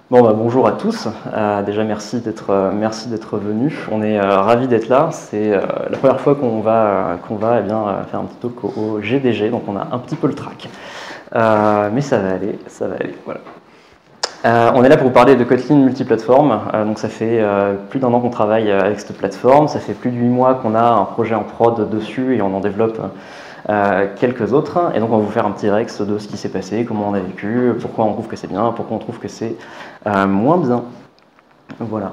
Bon, bah, bonjour à tous. Déjà, merci d'être venus. On est ravis d'être là. C'est la première fois qu'on va eh bien, faire un petit talk au GDG, donc on a un petit peu le trac. Mais ça va aller, voilà. On est là pour vous parler de Kotlin multiplateforme. Donc ça fait plus d'1 an qu'on travaille avec cette plateforme. Ça fait plus de 8 mois qu'on a un projet en prod dessus et on en développe quelques autres. Et donc on va vous faire un petit rex de ce qui s'est passé, comment on a vécu, pourquoi on trouve que c'est bien, pourquoi on trouve que c'est moins bien. Voilà.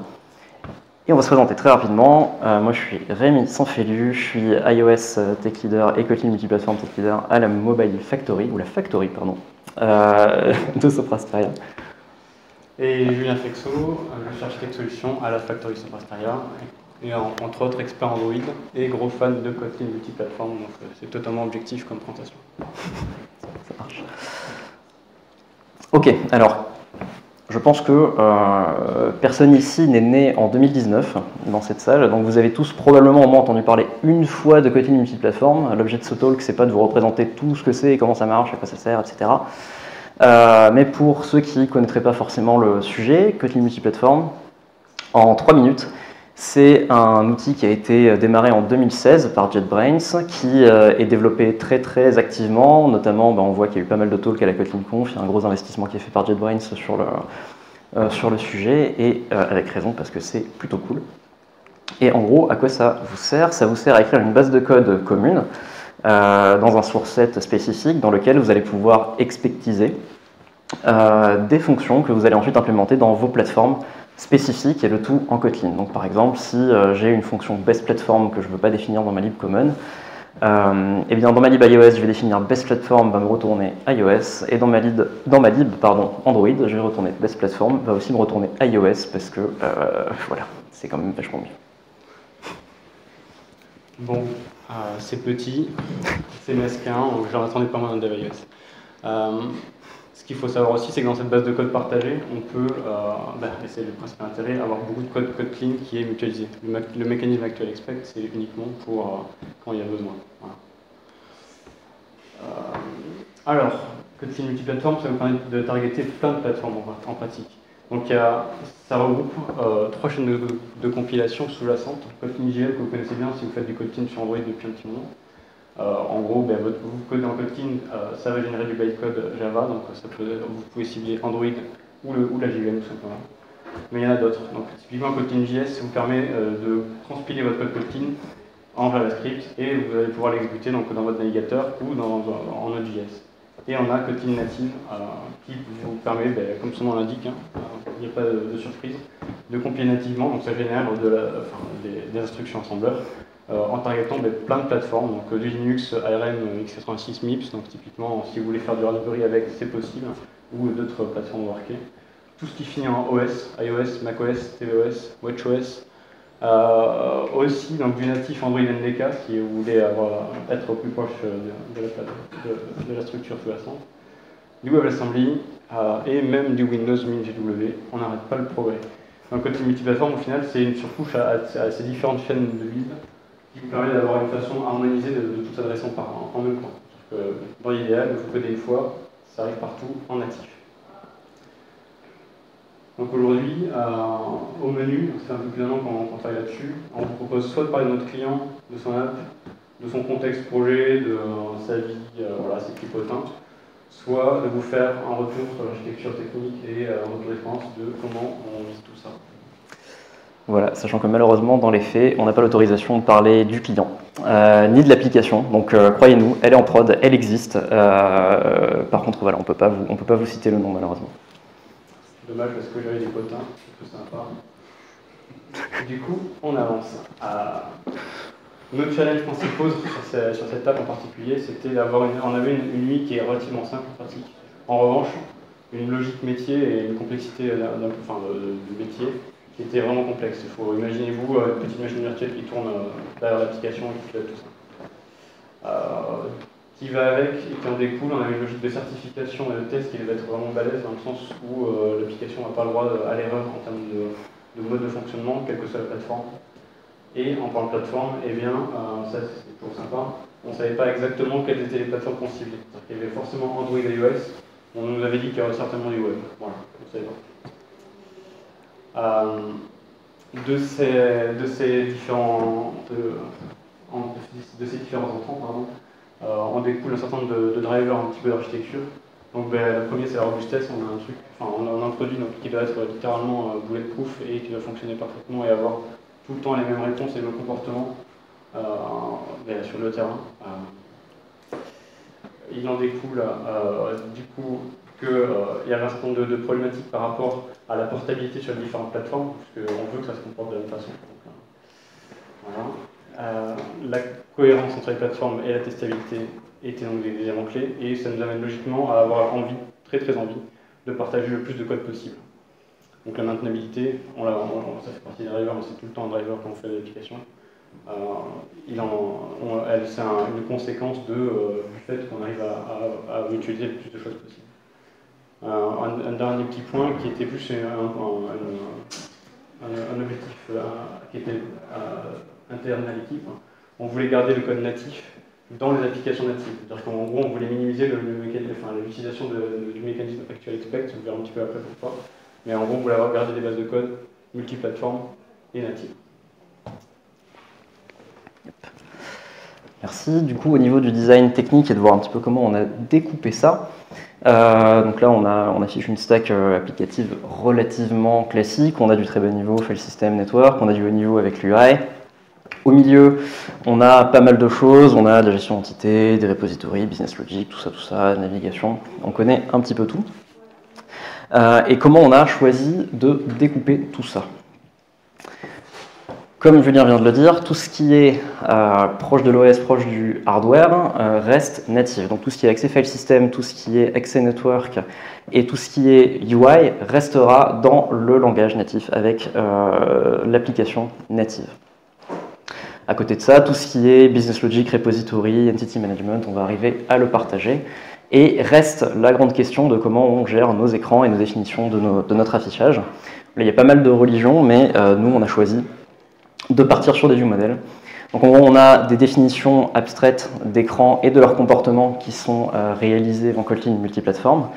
Et on va se présenter très rapidement. Moi je suis Rémi Sanfélu, je suis iOS Tech Leader et Kotlin multiplateforme Tech Leader à la Mobile Factory, ou la Factory pardon, de Soprasteria. Et Julien Fexo, je suis architecte solution à la Factory Soprasteria, et entre autres expert Android et gros fan de Kotlin multiplateforme, donc c'est totalement objectif comme présentation. Ça marche. Ok, alors, je pense que personne ici n'est né en 2019 dans cette salle, donc vous avez tous probablement au moins entendu parler une fois de Kotlin multiplateforme. L'objet de ce talk, c'est pas de vous représenter tout ce que c'est, comment ça marche, à quoi ça sert, etc. Mais pour ceux qui ne connaîtraient pas forcément le sujet, Kotlin multiplateforme, en 3 minutes, c'est un outil qui a été démarré en 2016 par JetBrains, qui est développé très très activement, notamment on voit qu'il y a eu pas mal de talks à la KotlinConf, il y a un gros investissement qui est fait par JetBrains sur le sujet, et avec raison parce que c'est plutôt cool. Et en gros, à quoi ça vous sert? Ça vous sert à écrire une base de code commune dans un source set spécifique dans lequel vous allez pouvoir expectiser des fonctions que vous allez ensuite implémenter dans vos plateformes spécifiques et le tout en Kotlin. Donc par exemple, si j'ai une fonction best_platform que je ne veux pas définir dans ma lib common, et bien dans ma lib iOS, je vais définir best_platform va me retourner iOS, et dans ma lib Android, je vais retourner best_platform va aussi me retourner iOS parce que voilà, c'est quand même vachement mieux. Bon, c'est petit, c'est mesquin, donc j'en attendais pas moins d'un iOS. Ce qu'il faut savoir aussi, c'est que dans cette base de code partagée, on peut, et c'est le principal intérêt, avoir beaucoup de code clean qui est mutualisé. Le mécanisme actuel expect, c'est uniquement pour quand il y a besoin. Voilà. Alors, Kotlin multiplateforme, ça vous permet de targeter plein de plateformes en pratique. Donc ça regroupe 3 chaînes de compilation sous-jacentes. Kotlin.jl, que vous connaissez bien si vous faites du Kotlin sur Android depuis un petit moment. En gros, vous codez en Kotlin, ça va générer du bytecode Java, donc vous pouvez cibler Android ou la JVM tout simplement. Mais il y en a d'autres. Donc typiquement Kotlin.js vous permet de transpiler votre code Kotlin en JavaScript et vous allez pouvoir l'exécuter dans votre navigateur ou en Node.js. Et on a Kotlin native qui vous permet, comme son nom l'indique, il n'y a pas de surprise, de compiler nativement, donc ça génère des instructions assembleurs. En targetant plein de plateformes, donc du Linux, ARM, x86, MIPS, donc typiquement si vous voulez faire du Raspberry avec, c'est possible, ou d'autres plateformes workées. Tout ce qui finit en OS, iOS, macOS, tvOS, watchOS, aussi donc du natif Android NDK si vous voulez être au plus proche de la structure sous-jacente, du WebAssembly et même du Windows Mint GW, on n'arrête pas le progrès. Donc Kotlin multiplateforme au final c'est une surcouche à ces différentes chaînes de lib qui vous permet d'avoir une façon harmonisée de tout adresser en même temps. Dans l'idéal, vous codez une fois, ça arrive partout en natif. Donc aujourd'hui, au menu, c'est un peu plus d'un an qu'on travaille là-dessus, on vous propose soit de parler de notre client, de son app, de son contexte projet, de sa vie, voilà, ses tripotins, soit de vous faire un retour sur l'architecture technique et un retour d'expérience de comment on vise tout ça. Voilà, sachant que malheureusement, dans les faits, on n'a pas l'autorisation de parler du client, ni de l'application. Donc, croyez-nous, elle est en prod, elle existe. Par contre, voilà, on peut pas vous citer le nom, malheureusement. C'est dommage parce que j'avais des potins, c'est tout sympa. Du coup, on avance. Notre challenge principal sur cette table en particulier, c'était d'avoir on avait une UI qui est relativement simple en pratique. En revanche, une logique métier et une complexité du métier qui était vraiment complexe. Il faut imaginez-vous une petite machine virtuelle qui tourne derrière l'application et qui fait tout ça. Qui va avec et qui en découle, on avait une logique de certification et de test qui devait être vraiment balèze dans le sens où l'application n'a pas le droit à l'erreur en termes de mode de fonctionnement, quelle que soit la plateforme. Et en parlant de plateforme, eh bien, ça c'est toujours sympa, on ne savait pas exactement quelles étaient les plateformes qu'on ciblait. Il y avait forcément Android et iOS, On nous avait dit qu'il y aurait certainement du web. Voilà, on savait pas. De ces différents entrants, on découle un certain nombre de drivers un petit peu d'architecture. Donc le premier c'est la robustesse, on a introduit qui doit être littéralement bulletproof et qui doit fonctionner parfaitement et avoir tout le temps les mêmes réponses et les mêmes comportements sur le terrain. Il en découle du coup qu'il y avait un certain nombre de problématiques par rapport à la portabilité sur les différentes plateformes, puisqu'on veut que ça se comporte de la même façon. Voilà. La cohérence entre les plateformes et la testabilité étaient donc des éléments clés, et ça nous amène logiquement à avoir envie, très envie, de partager le plus de code possible. Donc la maintenabilité, ça fait partie des drivers, mais c'est tout le temps un driver quand on fait l'application. C'est une conséquence du fait qu'on arrive à mutualiser le plus de choses possible. Un dernier petit point qui était plus un objectif qui était interne à l'équipe. On voulait garder le code natif dans les applications natives. C'est-à-dire qu'en gros, on voulait minimiser l'utilisation du mécanisme actual expect, on verra un petit peu après pourquoi. Mais en gros, on voulait avoir gardé des bases de code multiplateformes et natives. Merci. Du coup, au niveau du design technique et de voir un petit peu comment on a découpé ça. Donc là, on affiche une stack applicative relativement classique. On a du très bas niveau, file system, network. On a du haut niveau avec l'UI. Au milieu, on a pas mal de choses. On a de la gestion d'entités, des repositories, business logic, tout ça, navigation. On connaît un petit peu tout. Et comment on a choisi de découper tout ça? Comme Julien vient de le dire, tout ce qui est proche de l'OS, proche du hardware, reste natif. Donc tout ce qui est accès file system, tout ce qui est accès network et tout ce qui est UI restera dans le langage natif avec l'application native. À côté de ça, tout ce qui est business logic, repository, entity management, on va arriver à le partager. Et reste la grande question de comment on gère nos écrans et nos définitions de notre affichage. Là, il y a pas mal de religions, mais nous, on a choisi de partir sur des view models. Donc en gros, on a des définitions abstraites d'écran et de leur comportement qui sont réalisées en Kotlin multiplateforme.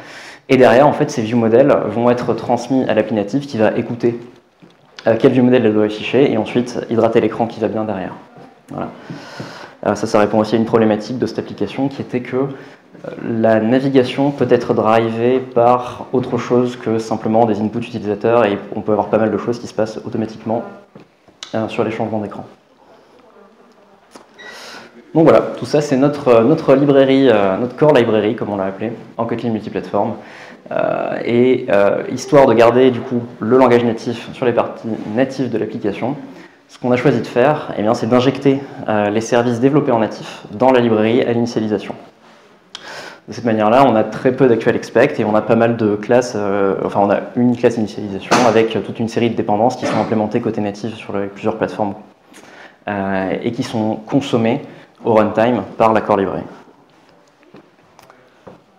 Et derrière, en fait, ces view models vont être transmis à l'appli native qui va écouter quel view model elle doit afficher et ensuite hydrater l'écran qui va bien derrière. Voilà. Ça répond aussi à une problématique de cette application qui était que la navigation peut être drivée par autre chose que simplement des inputs utilisateurs et on peut avoir pas mal de choses qui se passent automatiquement sur les changements d'écran. Donc voilà, tout ça c'est notre librairie, notre core library comme on l'a appelé, en Kotlin multiplateforme. Histoire de garder du coup le langage natif sur les parties natives de l'application, ce qu'on a choisi de faire, eh bien, c'est d'injecter les services développés en natif dans la librairie à l'initialisation. De cette manière-là, on a très peu d'actual expect et on a pas mal de classes, on a une classe initialisation avec toute une série de dépendances qui sont implémentées côté natif sur plusieurs plateformes et qui sont consommées au runtime par la core library.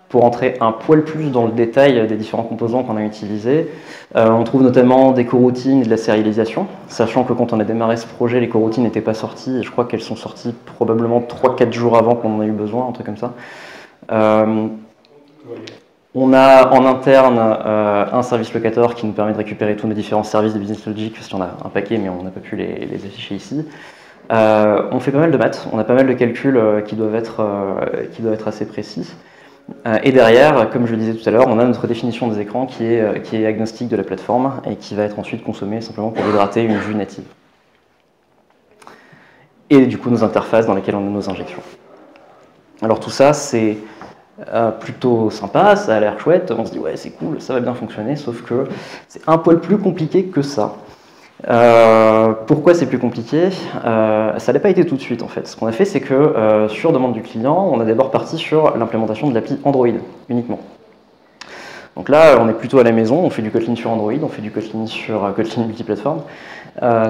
Pour entrer un poil plus dans le détail des différents composants qu'on a utilisés, on trouve notamment des coroutines et de la sérialisation, sachant que quand on a démarré ce projet, les coroutines n'étaient pas sorties, et je crois qu'elles sont sorties probablement 3-4 jours avant qu'on en ait eu besoin, un truc comme ça. On a en interne un service locator qui nous permet de récupérer tous nos différents services de business logic, parce qu'il y en a un paquet, mais on n'a pas pu les afficher ici. On fait pas mal de maths, on a pas mal de calculs qui doivent être assez précis. Et derrière, comme je le disais tout à l'heure, on a notre définition des écrans qui est agnostique de la plateforme et qui va être ensuite consommée simplement pour hydrater une vue native. Et du coup, nos interfaces dans lesquelles on a nos injections. Alors tout ça, c'est plutôt sympa, ça a l'air chouette, on se dit ouais c'est cool, ça va bien fonctionner, sauf que c'est un poil plus compliqué que ça. Pourquoi c'est plus compliqué? Ça n'a pas été tout de suite en fait. Ce qu'on a fait, c'est que sur demande du client, on a d'abord parti sur l'implémentation de l'appli Android uniquement. Donc là, on est plutôt à la maison, on fait du Kotlin sur Android, on fait du Kotlin sur Kotlin multiplateforme.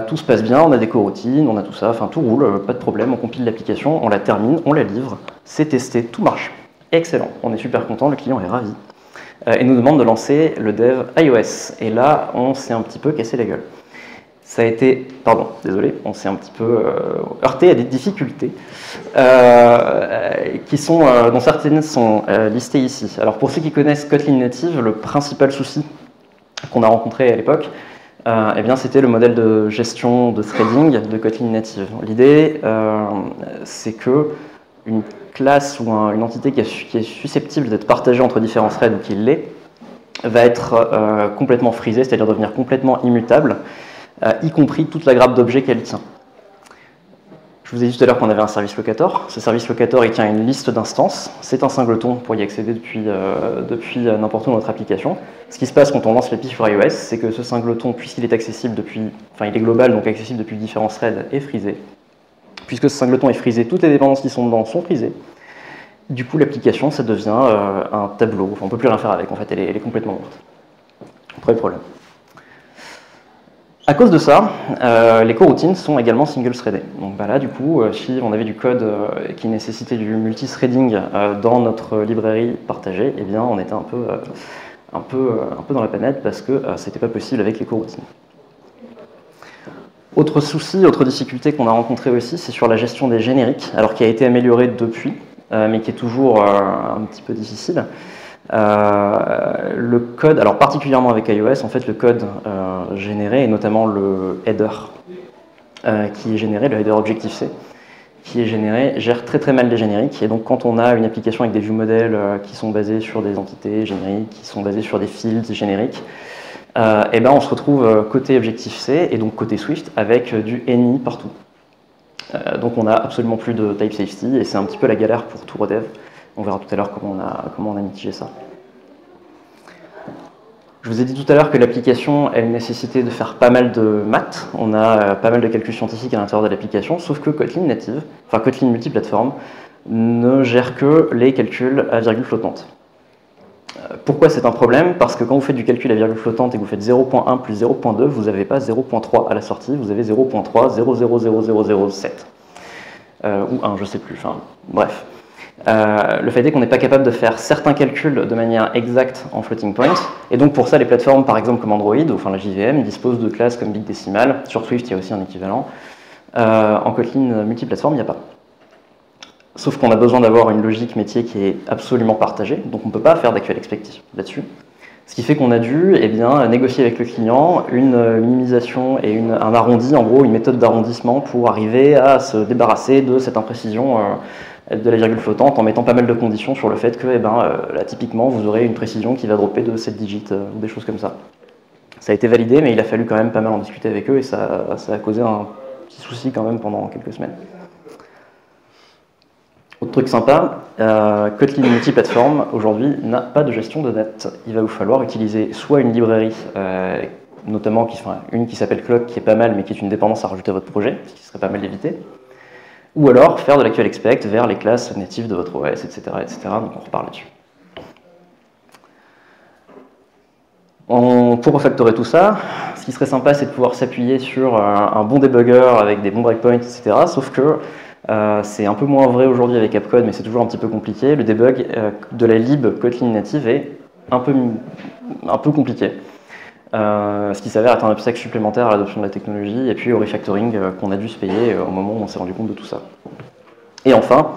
Tout se passe bien, on a des coroutines, on a tout ça, enfin tout roule, pas de problème, on compile l'application, on la termine, on la livre, c'est testé, tout marche. Excellent, on est super content, le client est ravi. Et nous demande de lancer le dev iOS. Et là, on s'est un petit peu cassé la gueule. ça a été, pardon, désolé, on s'est un petit peu heurté à des difficultés qui sont, dont certaines sont listées ici. Alors pour ceux qui connaissent Kotlin Native, le principal souci qu'on a rencontré à l'époque, eh bien c'était le modèle de gestion de threading de Kotlin Native. L'idée, c'est que une classe ou une entité qui est susceptible d'être partagée entre différents threads ou qui l'est, va être complètement frisée, c'est-à-dire devenir complètement immutable, y compris toute la grappe d'objets qu'elle tient. Je vous ai dit tout à l'heure qu'on avait un service locator. Ce service locator, il tient une liste d'instances. C'est un singleton pour y accéder depuis n'importe où dans notre application. Ce qui se passe quand on lance l'API sur iOS, c'est que ce singleton, puisqu'il est accessible depuis, enfin il est global, donc accessible depuis différents threads, est frisé. Puisque ce singleton est frisé, toutes les dépendances qui sont dedans sont frisées. Du coup, l'application, ça devient un tableau. Enfin, on ne peut plus rien faire avec, en fait, elle est complètement morte. Premier problème. À cause de ça, les coroutines sont également single-threadées. Donc bah là, du coup, si on avait du code qui nécessitait du multi-threading dans notre librairie partagée, eh bien, on était un peu dans la panade parce que c'était pas possible avec les coroutines. Autre souci, autre difficulté qu'on a rencontré aussi, c'est sur la gestion des génériques, alors qui a été améliorée depuis, mais qui est toujours un petit peu difficile. Le code, alors particulièrement avec iOS, en fait le code généré, et notamment le header qui est généré, le header Objective-C, qui est généré, gère très très mal les génériques. Et donc quand on a une application avec des view models qui sont basés sur des entités génériques, qui sont basés sur des fields génériques, et ben on se retrouve côté Objective-C et donc côté Swift avec du any partout. Donc on n'a absolument plus de type safety et c'est un petit peu la galère pour tout redev. On verra tout à l'heure comment on a mitigé ça. Je vous ai dit tout à l'heure que l'application, elle nécessitait de faire pas mal de maths. On a pas mal de calculs scientifiques à l'intérieur de l'application, sauf que Kotlin Native, enfin Kotlin multiplateforme, ne gère que les calculs à virgule flottante. Pourquoi c'est un problème? Parce que quand vous faites du calcul à virgule flottante et que vous faites 0.1 plus 0.2, vous n'avez pas 0.3 à la sortie, vous avez 0.3, 00007. Ou 1, je sais plus, enfin bref. Le fait est qu'on n'est pas capable de faire certains calculs de manière exacte en floating point, et donc pour ça les plateformes par exemple comme Android, ou enfin la JVM, disposent de classes comme Big Decimal. Sur Swift il y a aussi un équivalent. En Kotlin multiplateforme il n'y a pas. Sauf qu'on a besoin d'avoir une logique métier qui est absolument partagée, donc on ne peut pas faire d'actual expected là-dessus. Ce qui fait qu'on a dû négocier avec le client une minimisation et un arrondi, en gros une méthode d'arrondissement pour arriver à se débarrasser de cette imprécision de la virgule flottante en mettant pas mal de conditions sur le fait que là, typiquement vous aurez une précision qui va dropper de 7 digits ou des choses comme ça. Ça a été validé, mais il a fallu quand même pas mal en discuter avec eux et ça a causé un petit souci quand même pendant quelques semaines. Autre truc sympa, Kotlin multiplateforme aujourd'hui n'a pas de gestion de date. Il va vous falloir utiliser soit une librairie, notamment une qui s'appelle Clock, qui est pas mal, mais qui est une dépendance à rajouter à votre projet, ce qui serait pas mal d'éviter. Ou alors faire de l'actual expect vers les classes natives de votre OS, etc. etc. Donc on reparle là-dessus. Pour refactorer tout ça, ce qui serait sympa, c'est de pouvoir s'appuyer sur un bon debugger avec des bons breakpoints, etc. Sauf que c'est un peu moins vrai aujourd'hui avec AppCode, mais c'est toujours un petit peu compliqué. Le debug de la lib Kotlin native est un peu compliqué. Ce qui s'avère être un obstacle supplémentaire à l'adoption de la technologie et puis au refactoring qu'on a dû se payer au moment où on s'est rendu compte de tout ça. Et enfin,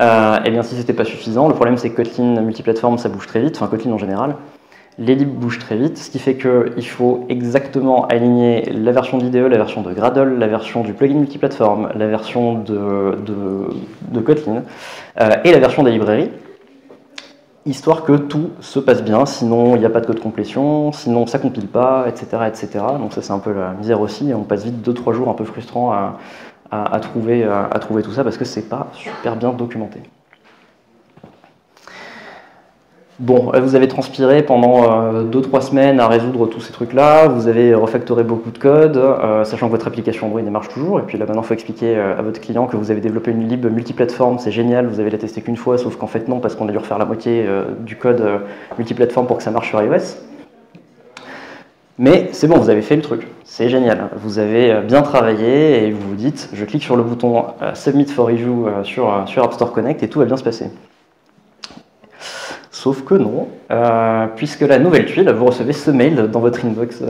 eh bien, si ce n'était pas suffisant, le problème c'est que Kotlin multiplateforme ça bouge très vite, enfin Kotlin en général. Les libs bougent très vite, ce qui fait qu'il faut exactement aligner la version de l'IDE, la version de Gradle, la version du plugin multiplateforme, la version de Kotlin et la version des librairies, histoire que tout se passe bien, sinon il n'y a pas de code complétion, sinon ça compile pas, etc. etc. Donc ça c'est un peu la misère aussi, on passe vite 2-3 jours un peu frustrants à trouver tout ça parce que c'est pas super bien documenté. Bon, vous avez transpiré pendant 2-3 semaines à résoudre tous ces trucs-là, vous avez refactoré beaucoup de code, sachant que votre application Android marche toujours, et puis là maintenant il faut expliquer à votre client que vous avez développé une lib multiplateforme, c'est génial, vous avez la testé qu'une fois, sauf qu'en fait non, parce qu'on a dû refaire la moitié du code multiplateforme pour que ça marche sur iOS. Mais c'est bon, vous avez fait le truc, c'est génial, vous avez bien travaillé et vous vous dites, je clique sur le bouton Submit for Review sur App Store Connect et tout va bien se passer. Sauf que non, puisque la nouvelle tuile, vous recevez ce mail dans votre inbox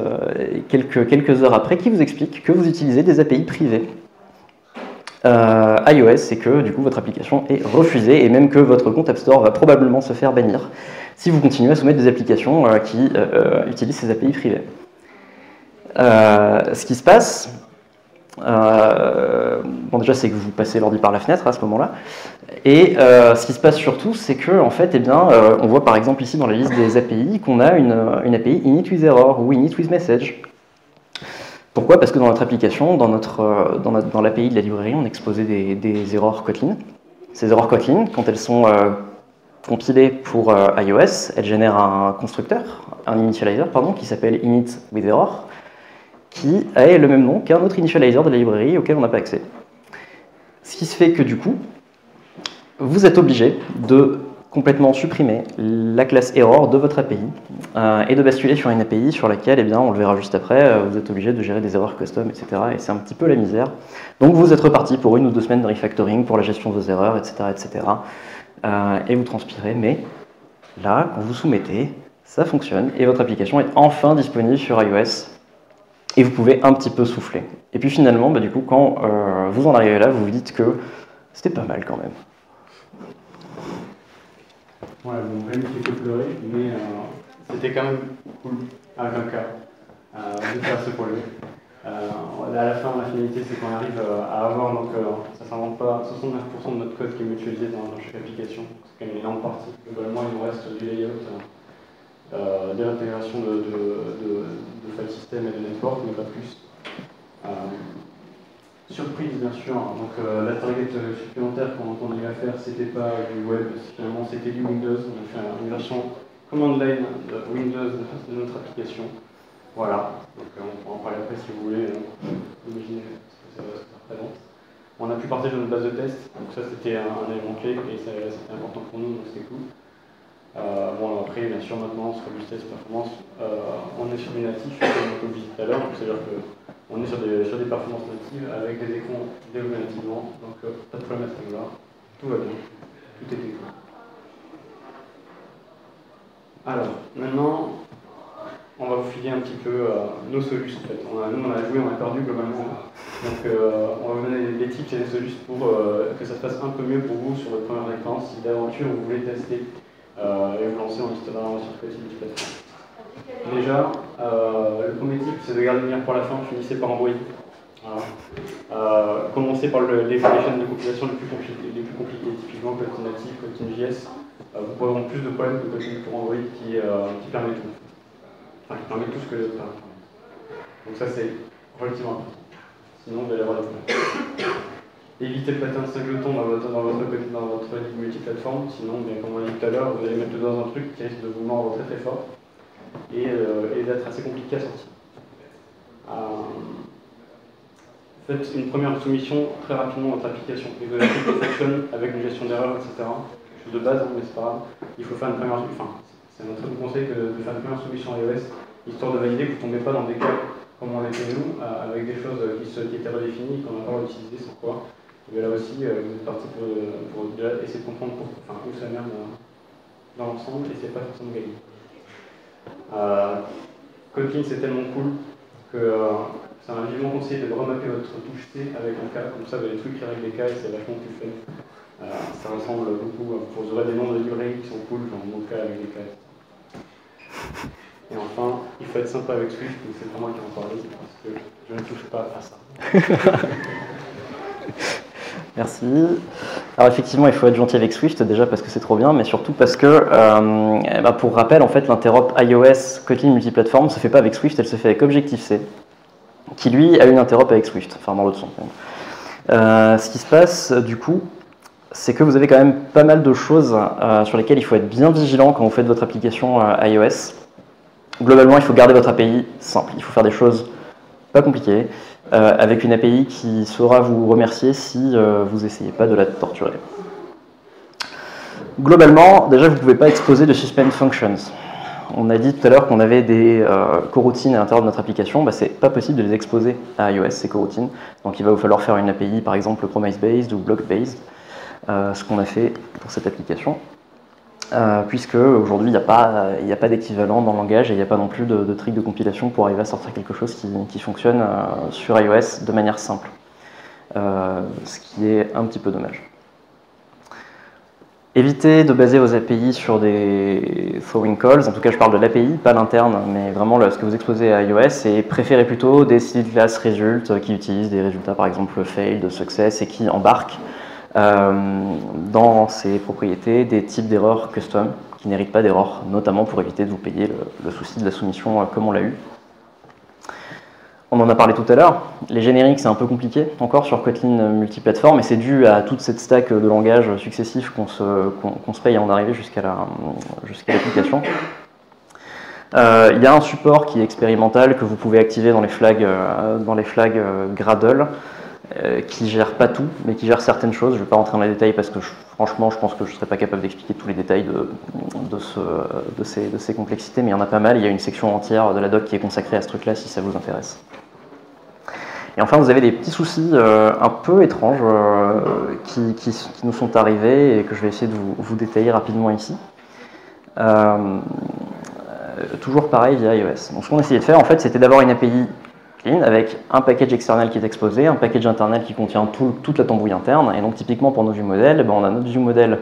quelques heures après qui vous explique que vous utilisez des API privées iOS et que du coup votre application est refusée et même que votre compte App Store va probablement se faire bannir si vous continuez à soumettre des applications qui utilisent ces API privées. Ce qui se passe, bon déjà c'est que vous passez l'ordi par la fenêtre à ce moment-là, et ce qui se passe surtout c'est que en fait, on voit par exemple ici dans la liste des API qu'on a une API init-with-error ou init-with-message. Pourquoi? Parce que dans notre application, dans l'API de la librairie, on exposait des erreurs Kotlin. Ces erreurs Kotlin, quand elles sont compilées pour iOS, elles génèrent un constructeur, un initializer, pardon, qui s'appelle init-with-error, qui a le même nom qu'un autre initializer de la librairie auquel on n'a pas accès. Ce qui se fait que du coup, vous êtes obligé de complètement supprimer la classe error de votre API et de basculer sur une API sur laquelle, on le verra juste après, vous êtes obligé de gérer des erreurs custom, etc. Et c'est un petit peu la misère. Donc vous êtes reparti pour 1 ou 2 semaines de refactoring pour la gestion de vos erreurs, etc. etc. Et vous transpirez, mais là, quand vous soumettez, ça fonctionne et votre application est enfin disponible sur iOS. Et vous pouvez un petit peu souffler. Et puis finalement, du coup, quand vous en arrivez là, vous vous dites que c'était pas mal quand même. Ouais, bon, même si j'ai pleuré, mais c'était quand même cool, avec un cas, de faire ce projet. À la fin, la finalité, c'est qu'on arrive à avoir, donc ça ne s'invente pas, 69% de notre code qui est mutualisé dans chaque application. C'est quand même une énorme partie. Globalement, il nous reste du layout, de l'intégration de file system et de network, mais pas plus. Surprise, bien sûr, donc la target supplémentaire qu'on entendait à faire, c'était pas du web, finalement c'était du Windows. On a fait une version command line de Windows de notre application. Voilà, donc on pourra en parler après si vous voulez, imaginez ce que ça représente. On a pu partager notre base de test, donc ça c'était un élément clé et c'était important pour nous, donc c'était cool. Bon, après, bien sûr, maintenant, sur du test performance, on est sur du natif, comme on dit tout à l'heure, c'est-à-dire qu'on est sur des performances natives avec des écrans développés nativement, donc pas de problème à ce niveau-là, tout va bien, tout est cool. Alors, maintenant, on va vous filer un petit peu nos solutions, en fait. Nous, on a joué, on a perdu globalement, donc on va vous donner des tips et des solutions pour que ça se passe un peu mieux pour vous sur votre première expérience, si d'aventure vous voulez tester et vous lancer en liste d'armes sur Kotlin multiplateforme. Déjà, le premier tip, c'est de garder le lien pour la fin, finissez par envoyer. Voilà. Commencez par les chaînes de compilation les plus compliquées, typiquement Kotlin natif, Kotlin JS. Vous pourrez avoir plus de problèmes que Kotlin pour Android qui permet tout. Enfin, qui permet tout ce que permet. Donc ça, c'est relativement important. Sinon, vous allez avoir des problèmes. Évitez le pattern singleton dans votre ligne multiplateforme, sinon, bien, comme on l'a dit tout à l'heure, vous allez mettre dans un truc qui risque de vous mordre très très fort et d'être assez compliqué à sortir. Faites une première soumission très rapidement dans votre application. Et vous avez tout qui fonctionne avec une gestion d'erreurs, etc. Quelque chose de base, mais c'est pas grave. Il faut faire une première c'est un très bon conseil de faire une première soumission iOS, histoire de valider que vous ne tombez pas dans des cas comme on l'a fait nous, avec des choses qui étaient redéfinies, qu'on n'a pas utilisées, sans quoi. Mais là aussi, vous êtes parti pour essayer de comprendre où ça merde dans l'ensemble, et c'est pas forcément gagné. Kotlin, c'est tellement cool que c'est un vivement conseil de remapper votre touche C avec un cas, comme ça vous avez des trucs qui règlent les cas et c'est vachement plus fun. Ça ressemble beaucoup, vous aurez des noms de librairies qui sont cool, genre mon cas avec des cas. Et enfin, il faut être sympa avec Swift, mais c'est pas moi qui en parle, parce que je ne touche pas à ça. Merci. Alors effectivement, il faut être gentil avec Swift, déjà parce que c'est trop bien, mais surtout parce que, pour rappel, en fait, l'interop iOS Kotlin multiplateforme ne se fait pas avec Swift, elle se fait avec Objective-C, qui lui a une interop avec Swift, enfin dans l'autre sens. Ce qui se passe, du coup, c'est que vous avez quand même pas mal de choses sur lesquelles il faut être bien vigilant quand vous faites votre application iOS. Globalement, il faut garder votre API simple, il faut faire des choses pas compliquées, avec une API qui saura vous remercier si vous n'essayez pas de la torturer. Globalement, déjà, vous ne pouvez pas exposer de suspend functions. On a dit tout à l'heure qu'on avait des coroutines à l'intérieur de notre application, c'est pas possible de les exposer à iOS, ces coroutines. Donc il va vous falloir faire une API, par exemple, promise-based ou block-based, ce qu'on a fait pour cette application. puisque aujourd'hui il n'y a pas d'équivalent dans le langage et il n'y a pas non plus de trick de compilation pour arriver à sortir quelque chose qui fonctionne sur iOS de manière simple, ce qui est un petit peu dommage. Évitez de baser vos API sur des throwing calls, en tout cas je parle de l'API, pas l'interne, mais vraiment ce que vous exposez à iOS, et préférez plutôt des style class result qui utilisent des résultats par exemple failed, success, et qui embarquent dans ces propriétés des types d'erreurs custom qui n'héritent pas d'erreurs, notamment pour éviter de vous payer le souci de la soumission comme on l'a eu. On en a parlé tout à l'heure, les génériques c'est un peu compliqué encore sur Kotlin multiplateforme et c'est dû à toute cette stack de langages successifs qu'on se paye à en arriver jusqu'à l'application. Il y a un support qui est expérimental que vous pouvez activer dans les flags Gradle qui gère pas tout, mais qui gère certaines choses. Je ne vais pas rentrer dans les détails parce que franchement, je pense que je ne serais pas capable d'expliquer tous les détails de ces complexités, mais il y en a pas mal. Il y a une section entière de la doc qui est consacrée à ce truc-là si ça vous intéresse. Et enfin, vous avez des petits soucis un peu étranges qui nous sont arrivés et que je vais essayer de vous détailler rapidement ici. Toujours pareil via iOS. Donc, ce qu'on essayait de faire, en fait, c'était d'avoir une API clean avec un package external qui est exposé, un package internal qui contient toute la tambouille interne. Et donc, typiquement, pour nos viewModel, on a notre viewModel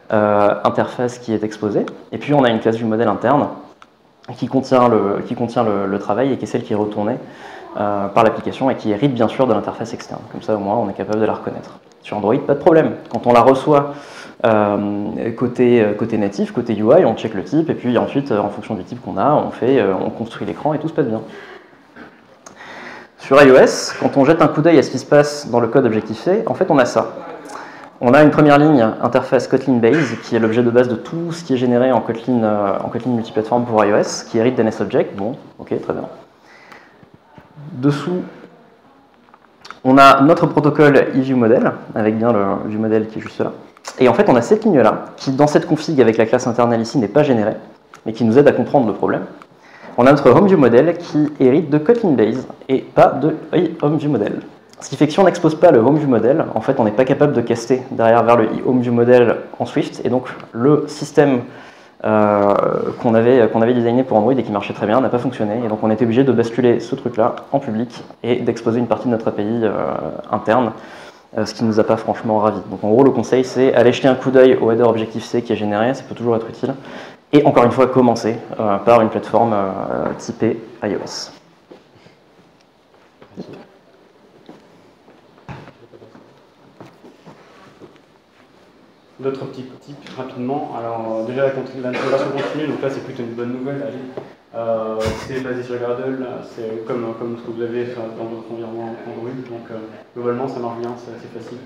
interface qui est exposée. Et puis, on a une classe viewModel interne qui contient le travail et qui est celle qui est retournée par l'application et qui hérite bien sûr de l'interface externe. Comme ça, au moins, on est capable de la reconnaître. Sur Android, pas de problème. Quand on la reçoit côté natif, côté UI, on check le type et puis ensuite, en fonction du type qu'on a, on construit l'écran et tout se passe bien. Sur iOS, quand on jette un coup d'œil à ce qui se passe dans le code Objective-C, en fait, on a ça. On a une première ligne interface Kotlin Base, qui est l'objet de base de tout ce qui est généré en Kotlin multiplateforme pour iOS, qui hérite d'NSObject. Bon, ok, très bien. Dessous, on a notre protocole eViewModel, avec bien le viewModel qui est juste là. Et en fait, on a cette ligne-là, qui dans cette config avec la classe internale ici n'est pas générée, mais qui nous aide à comprendre le problème. On a notre HomeViewModel qui hérite de Kotlin Base et pas de HomeViewModel. Ce qui fait que si on n'expose pas le HomeViewModel, en fait, on n'est pas capable de caster derrière vers le HomeViewModel en Swift, et donc le système qu'on avait designé pour Android et qui marchait très bien n'a pas fonctionné, et donc on était obligé de basculer ce truc-là en public et d'exposer une partie de notre API interne, ce qui ne nous a pas franchement ravis. Donc en gros, le conseil, c'est aller jeter un coup d'œil au header Objective-C qui est généré, ça peut toujours être utile, et encore une fois, commencer par une plateforme typée iOS. D'autres petits tips rapidement. Alors déjà l'intégration continue, donc là c'est plutôt une bonne nouvelle. C'est basé sur Gradle, c'est comme ce que vous avez dans votre environnement Android, donc globalement ça marche bien, c'est assez facile.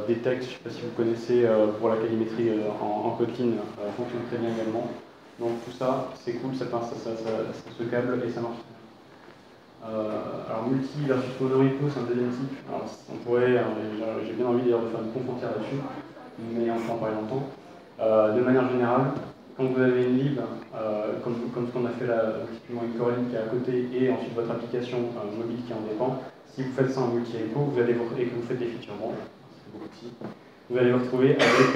Des textes, je ne sais pas si vous connaissez, pour la callimétrie en Kotlin fonctionne très bien également. Donc tout ça c'est cool, ça se câble et ça marche. Alors multi versus monorepo, c'est un deuxième type. Alors, on pourrait, j'ai bien envie d'ailleurs de faire une conf entière là-dessus, mais on peut en parler longtemps. De manière générale, quand vous avez une lib, comme ce qu'on a fait là, typiquement une core lib qui est à côté, et ensuite votre application mobile qui en dépend, si vous faites ça en multi-repo, et que vous faites des feature branch, c'est beaucoup aussi, vous allez vous retrouver avec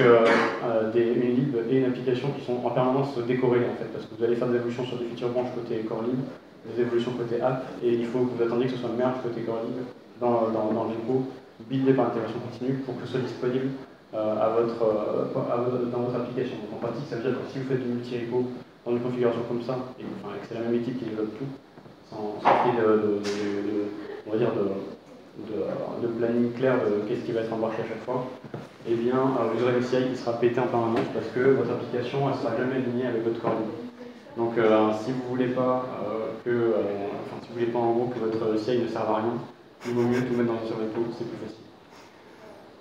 une lib et une application qui sont en permanence décorrélées en fait, parce que vous allez faire des évolutions sur des feature branch côté core lib, des évolutions côté app, et il faut que vous attendiez que ce soit le merge côté core lib dans le repo, buildé par l'intégration continue pour que ce soit disponible dans votre application. Donc en pratique, ça veut dire que si vous faites du multi-repo dans une configuration comme ça, et que c'est la même équipe qui développe tout, sans qu'il y ait de planning clair de qu'est-ce qui va être embarqué à chaque fois, eh bien vous aurez le CI qui sera pété en permanence parce que votre application ne sera jamais alignée avec votre core lib. Donc si vous voulez pas si vous voulez pas en gros que votre CI ne serve à rien, il vaut mieux tout mettre dans un repo, c'est plus facile.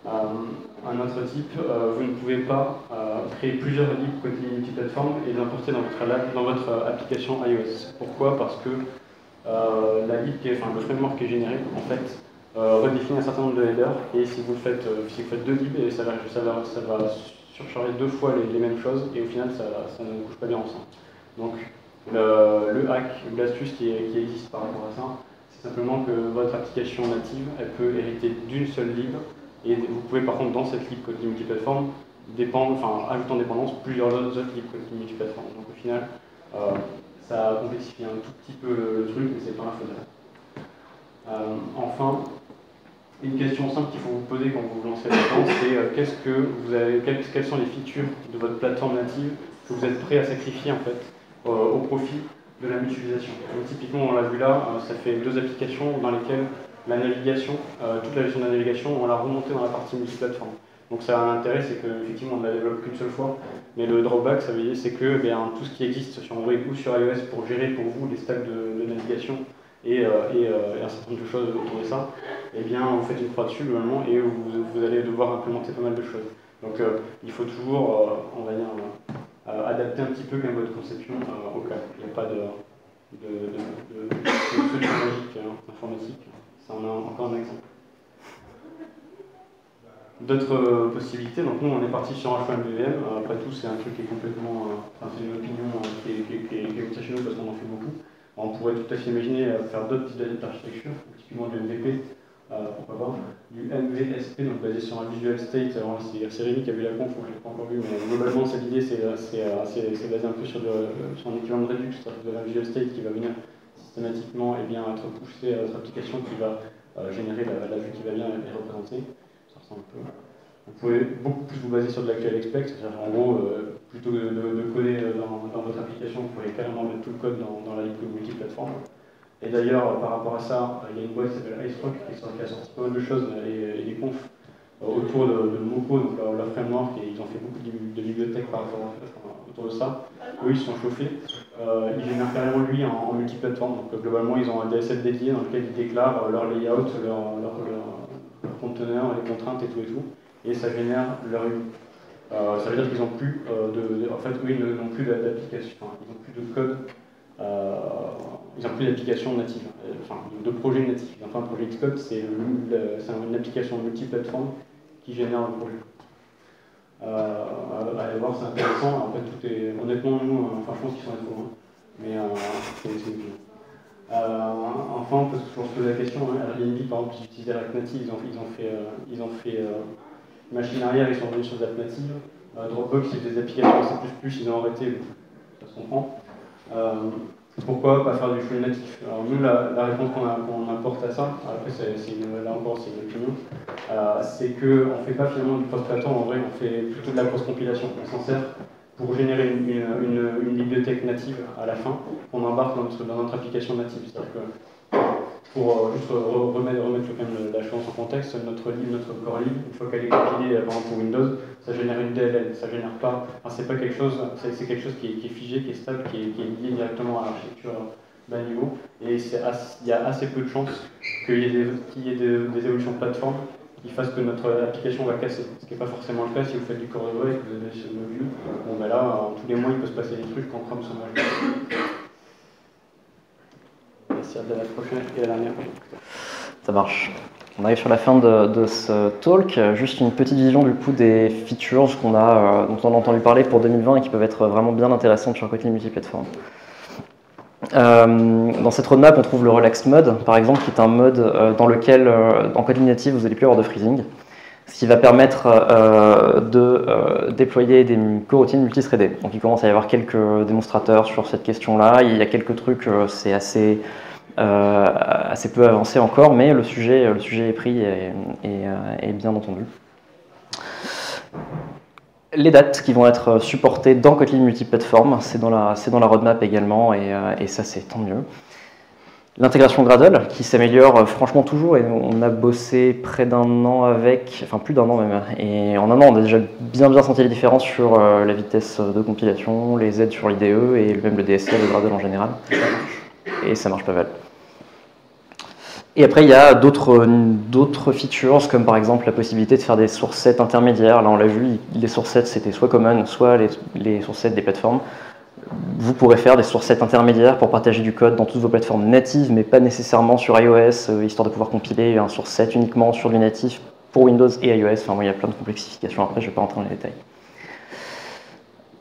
Un autre type, vous ne pouvez pas créer plusieurs libs côté multiplateforme et les importer dans votre application iOS. Pourquoi? Parce que le framework qui est généré, en fait, redéfinit un certain nombre de headers, et si vous faites deux libs, ça va surcharger deux fois les mêmes choses, et au final, ça ne couche pas bien ensemble. Donc, le hack, l'astuce qui existe par rapport à ça, c'est simplement que votre application native, elle peut hériter d'une seule lib, et vous pouvez par contre dans cette lib côté multiplateforme ajoutant en dépendance plusieurs autres libres multiplateformes. Donc au final, ça complexifie un tout petit peu le truc, mais c'est pas infaisable. Enfin, une question simple qu'il faut vous poser quand vous vous lancez là-dedans, c'est quelles sont les features de votre plateforme native que vous êtes prêt à sacrifier en fait au profit de la mutualisation. Donc, typiquement, on l'a vu là, ça fait 2 applications dans lesquelles la navigation, toute la gestion de la navigation, on l'a remontée dans la partie multiplateforme. Donc ça a un intérêt, c'est qu'effectivement on ne la développe qu'une seule fois, mais le drawback, c'est que tout ce qui existe sur Android ou sur iOS pour gérer pour vous les stacks de navigation et un certain nombre de choses autour de ça, eh bien vous faites une croix dessus globalement et vous allez devoir implémenter pas mal de choses. Donc il faut toujours, on va dire, adapter un petit peu quand même votre conception au cas. Il n'y a pas de solution magique informatique. Ça en a encore un exemple. D'autres possibilités, donc nous on est parti sur un HMVM, après tout c'est un truc qui est complètement, c'est une opinion qui est chez nous parce qu'on en fait beaucoup. On pourrait tout à fait imaginer faire d'autres types d'architecture, typiquement du MVP, pourquoi pas, du MVSP, donc basé sur un visual state, c'est Rémi qui a vu la conf, moi je l'ai pas encore vu, mais globalement cette idée c'est basé un peu sur un équivalent de Redux, c'est-à-dire que vous avez un visual state qui va venir systématiquement et bien être poussé à votre application qui va générer la vue qui va bien et représenter. Vous pouvez beaucoup plus vous baser sur de l'actual expect, c'est-à-dire en gros, plutôt que de coder dans votre application, vous pouvez carrément mettre tout le code dans la libre multiplateforme. Et d'ailleurs, par rapport à ça, il y a une boîte qui s'appelle IceRock qui a sorti pas mal de choses et des confs autour de Moco, donc leur framework, et ils ont fait beaucoup de bibliothèques par rapport autour de ça. Eux, ils sont chauffés. Ils génèrent carrément lui en multiplateforme, donc globalement, ils ont un DSL dédié dans lequel ils déclarent leur layout, leur conteneur, les contraintes et tout, et ça génère leur UI. Ça veut dire qu'ils n'ont plus en fait, eux, ils n'ont plus d'application, ils n'ont plus de code, ils n'ont plus d'application native, de projet natif. Ils n'ont pas un projet Xcode, c'est une application multiplateforme qui génère le projet. Allez voir, c'est intéressant. En fait, tout est, honnêtement, nous, je pense qu'ils sont à trop loin, mais c'est une opinion. Enfin, parce que je me pose la question, Airbnb par exemple, ils utilisaient React Native, ils ont fait machine arrière, ils sont revenus sur des apps natives. Dropbox, c'est des applications C++, ils ont arrêté, ça se comprend. Pourquoi pas faire du full natif? Alors nous, la réponse qu'on apporte à ça, après là encore c'est une opinion, c'est qu'on ne fait pas finalement du post-plateau, en vrai on fait plutôt de la post-compilation. On s'en sert pour générer une bibliothèque native à la fin, qu'on embarque dans notre application native. C'est-à-dire que, pour juste remettre quand même la chose en contexte, notre core lib, une fois qu'elle est compilée par exemple pour Windows, ça génère une DLL, ça génère pas, c'est pas quelque chose, c'est quelque chose qui est figé, qui est stable, qui est lié directement à l'architecture d'un niveau, et il y a assez peu de chances qu'il y ait des évolutions de plateforme qui fassent que notre application va casser. Ce qui n'est pas forcément le cas si vous faites du core de et que vous avez sur le module. Bon ben là, tous les mois il peut se passer des trucs quand Chrome se mange. Merci à la prochaine et à la dernière. Ça marche. On arrive sur la fin de ce talk. Juste une petite vision du coup des features dont on a entendu parler pour 2020 et qui peuvent être vraiment bien intéressantes sur Kotlin multiplateforme. Dans cette roadmap, on trouve le Relaxed Mode, par exemple, qui est un mode dans lequel, en Kotlin native, vous n'allez plus avoir de freezing, ce qui va permettre de déployer des coroutines multithreadées. Donc il commence à y avoir quelques démonstrateurs sur cette question-là, il y a quelques trucs, c'est assez peu avancé encore, mais le sujet est pris et bien entendu. Les dates qui vont être supportées dans Kotlin multiplateforme, c'est dans la roadmap également, et ça c'est tant mieux. L'intégration Gradle qui s'améliore franchement toujours, et on a bossé près d'un an avec, enfin plus d'un an même, et en un an on a déjà bien senti les différences sur la vitesse de compilation, les aides sur l'IDE et même le DSL de Gradle en général, et ça marche pas mal. Et après, il y a d'autres features, comme par exemple la possibilité de faire des source sets intermédiaires. Là, on l'a vu, les source sets, c'était soit common, soit les source sets des plateformes. Vous pourrez faire des source sets intermédiaires pour partager du code dans toutes vos plateformes natives, mais pas nécessairement sur iOS, histoire de pouvoir compiler un source set uniquement sur du natif pour Windows et iOS. Enfin, il y a plein de complexifications après, je ne vais pas rentrer dans les détails.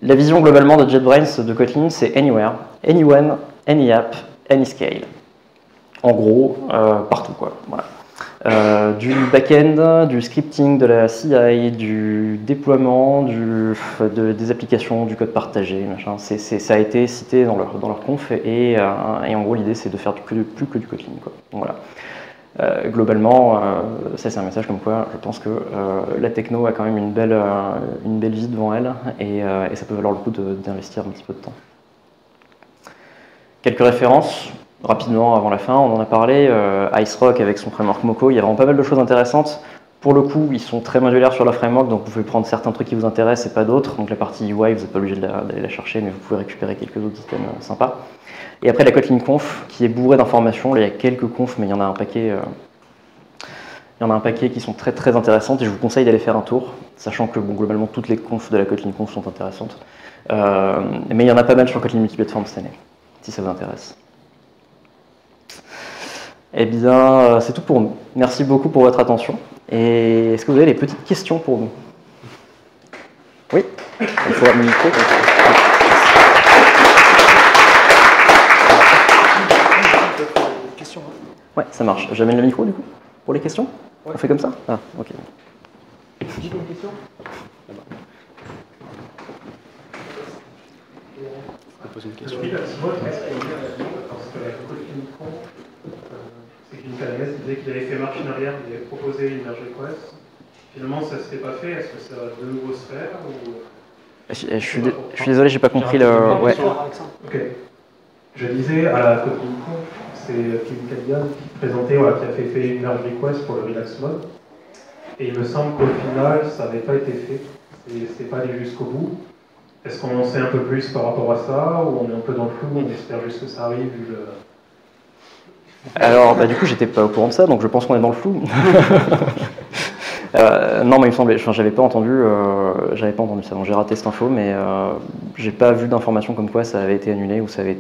La vision globalement de JetBrains de Kotlin, c'est Anywhere, Anyone, Any App, Any Scale. En gros, partout quoi. Voilà. Du back-end, du scripting, de la CI, du déploiement, des applications, du code partagé, machin. Ça a été cité dans leur conf et en gros l'idée c'est de faire plus que du Kotlin, quoi. Donc, voilà. Globalement, ça c'est un message comme quoi je pense que la techno a quand même une belle vie devant elle et ça peut valoir le coup d'investir un petit peu de temps. Quelques références. Rapidement, avant la fin, on en a parlé, IceRock avec son framework Moco, il y a vraiment pas mal de choses intéressantes. Pour le coup, ils sont très modulaires sur leur framework, donc vous pouvez prendre certains trucs qui vous intéressent et pas d'autres. Donc la partie UI, vous n'êtes pas obligé d'aller la chercher, mais vous pouvez récupérer quelques autres items sympas. Et après la Kotlin Conf, qui est bourrée d'informations. Là, il y a quelques confs, mais il y en a un paquet. Il y en a un paquet qui sont très très intéressantes et je vous conseille d'aller faire un tour, sachant que bon, globalement toutes les confs de la Kotlin Conf sont intéressantes. Mais il y en a pas mal sur Kotlin Multiplateform cette année, si ça vous intéresse. Eh bien, c'est tout pour nous. Merci beaucoup pour votre attention. Et est-ce que vous avez des petites questions pour nous? Oui, il faut un micro. Ouais, ça marche. J'amène le micro du coup pour les questions. Ouais. On fait comme ça? Ah, ok. J'ai une question. Je pose une question. C'est qu'une KMS disait qu'il avait fait marche en arrière, il avait proposé une merge request. Finalement, ça ne s'était pas fait. Est-ce que ça va de nouveau se faire ou... Je suis désolé, j'ai pas compris le. Ouais. Ok. Je disais à la Kotlin Conf, c'est Kevin Cadigan qui présentait, voilà, qui a fait une merge request pour le Relax Mode. Et il me semble qu'au final, ça n'avait pas été fait. C'est pas allé jusqu'au bout. Est-ce qu'on en sait un peu plus par rapport à ça ou on est un peu dans le flou, on espère juste que ça arrive vu le... Alors, du coup, j'étais pas au courant de ça, donc je pense qu'on est dans le flou. Non, mais il me semblait, enfin, j'avais pas entendu ça. Donc, j'ai raté cette info, mais j'ai pas vu d'informations comme quoi ça avait été annulé ou ça avait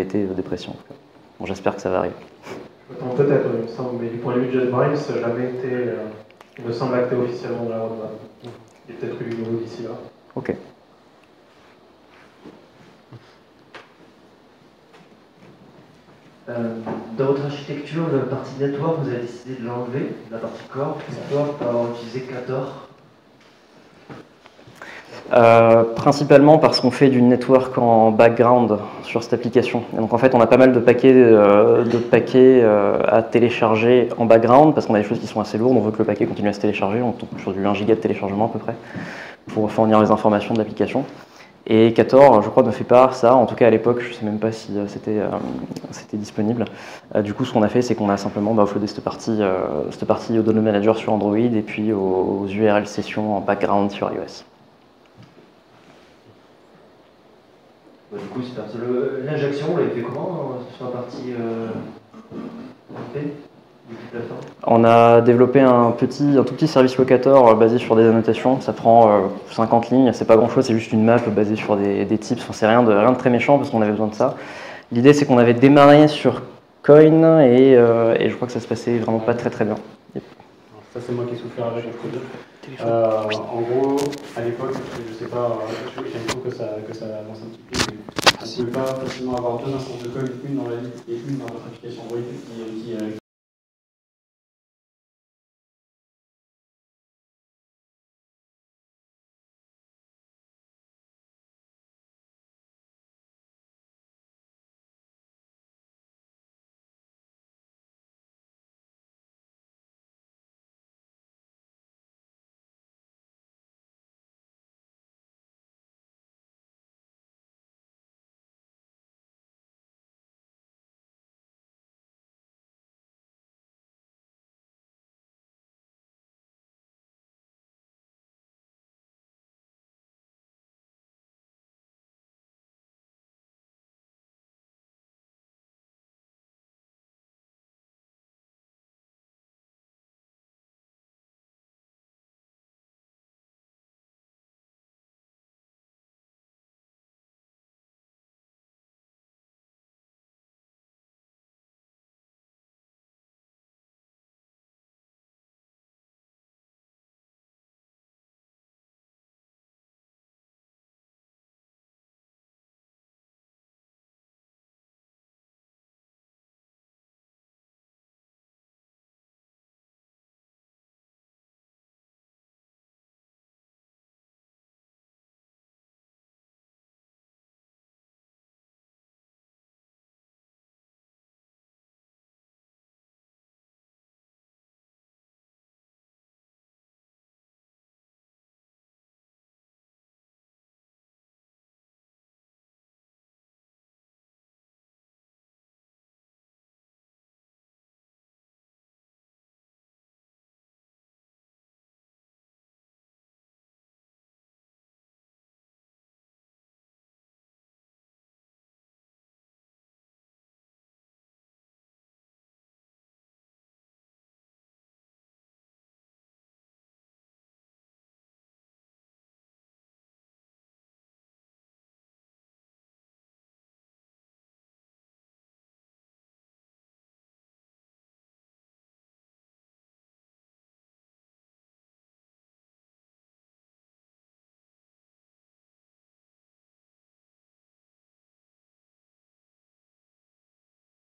été dépression. Bon, j'espère que ça va arriver. Peut-être, il me semble, mais du point de vue de JetBrains, ça n'a jamais été, il me semble, acté officiellement dans la roadmap. Il y a peut-être eu du nouveau d'ici là. Ok. Dans votre architecture, la partie network, vous avez décidé de l'enlever, la partie core. Pourquoi pas avoir utilisé 14? Principalement parce qu'on fait du network en background sur cette application. Et donc en fait, on a pas mal de paquets, à télécharger en background parce qu'on a des choses qui sont assez lourdes. On veut que le paquet continue à se télécharger. On tombe sur du 1 giga de téléchargement à peu près pour fournir les informations de l'application. Et 14, je crois, ne fait pas ça. En tout cas, à l'époque, je ne sais même pas si c'était disponible. Du coup, ce qu'on a fait, c'est qu'on a simplement offloadé cette partie au Download Manager sur Android et puis aux URL sessions en background sur iOS. Du coup, l'injection, vous l'avez fait comment sur la partie multiplateforme? On a développé un tout petit service locator basé sur des annotations. Ça prend 50 lignes, c'est pas grand chose, c'est juste une map basée sur des tips. Enfin, c'est rien de très méchant parce qu'on avait besoin de ça. L'idée, c'est qu'on avait démarré sur Coin et je crois que ça se passait vraiment pas très très bien. Yep. Ça, c'est moi qui ai souffert avec le code. En gros, à l'époque, je sais pas, j'ai l'impression que ça avance un petit peu, mais on ne pouvait pas facilement avoir deux instances de code, une dans la vie et une dans votre application Android qui